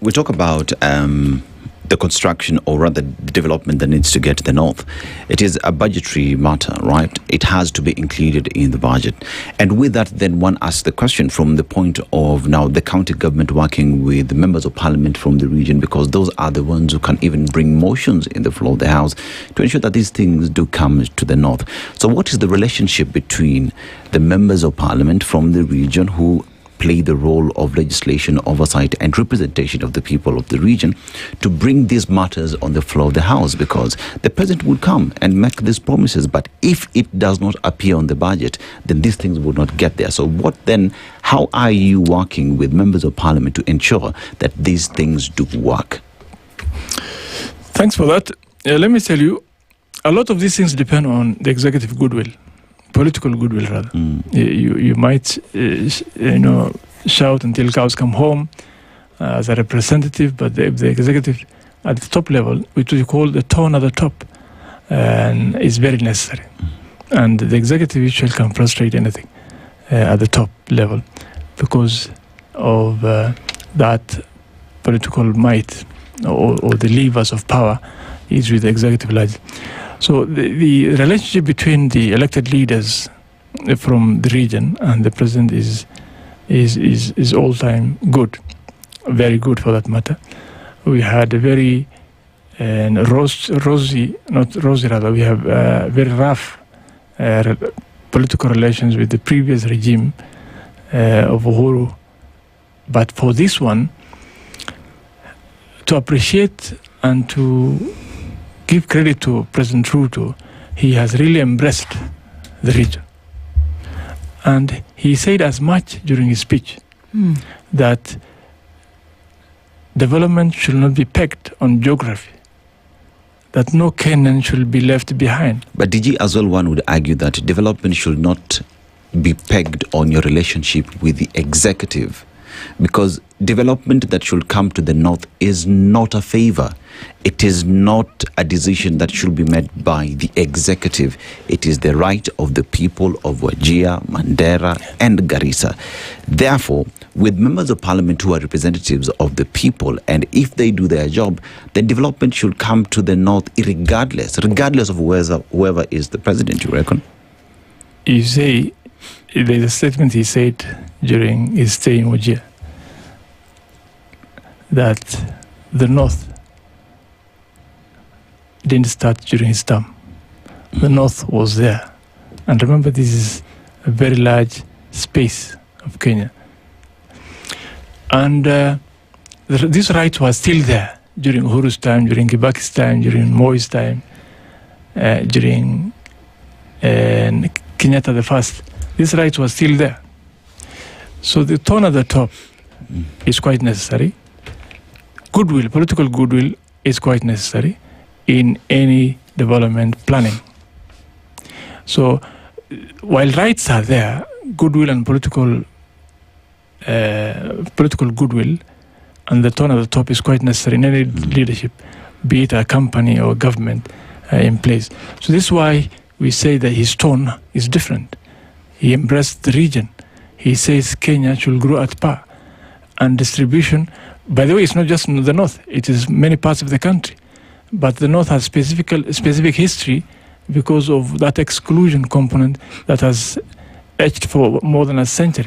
we talk about the construction, or rather the development that needs to get to the north. It is a budgetary matter, right? It has to be included in the budget. And with that, then one asks the question from the point of now the county government working with the members of parliament from the region, because those are the ones who can even bring motions in the floor of the house to ensure that these things do come to the north. So what is the relationship between the members of parliament from the region who play the role of legislation, oversight and representation of the people of the region to bring these matters on the floor of the house? Because the president would come and make these promises, but if it does not appear on the budget, then these things would not get there. So what then, how are you working with members of parliament to ensure that these things do work? Thanks for that. Let me tell you, a lot of these things depend on the executive goodwill. Political goodwill, rather. You might, shout until cows come home as a representative, but the executive at the top level, which we call the tone at the top, is very necessary. And the executive usually can frustrate anything at the top level because of that political might or the levers of power is with the executive largely. So the relationship between the elected leaders from the region and the president is all time good, very good for that matter. We had a very we have very rough political relations with the previous regime of Uhuru. But for this one, to appreciate and to give credit to President Ruto, he has really embraced the region. And he said as much during his speech that development should not be pegged on geography, that no Kenyan should be left behind. But DG as well, one would argue that development should not be pegged on your relationship with the executive, because development that should come to the north is not a favor. It is not a decision that should be made by the executive. It is the right of the people of Wajir, Mandera and Garissa. Therefore, with members of parliament who are representatives of the people, and if they do their job, then development should come to the north regardless of whoever is the president, you reckon? You say, there's a statement he said during his stay in Wajir, that the north didn't start during his term. The north was there. And remember, this is a very large space of Kenya. And this right was still there during Uhuru's time, during Kibaki's time, during Moi's time, during Kenyatta the First. This right was still there. So the tone at the top is quite necessary. Goodwill, political goodwill is quite necessary in any development planning. So while rights are there, goodwill and political goodwill and the tone at the top is quite necessary in any leadership, be it a company or government in place. So this is why we say that his tone is different. He embraced the region. He says Kenya should grow at par. And distribution, by the way, it's not just in the north, it is many parts of the country. But the north has specific history because of that exclusion component that has etched for more than a century.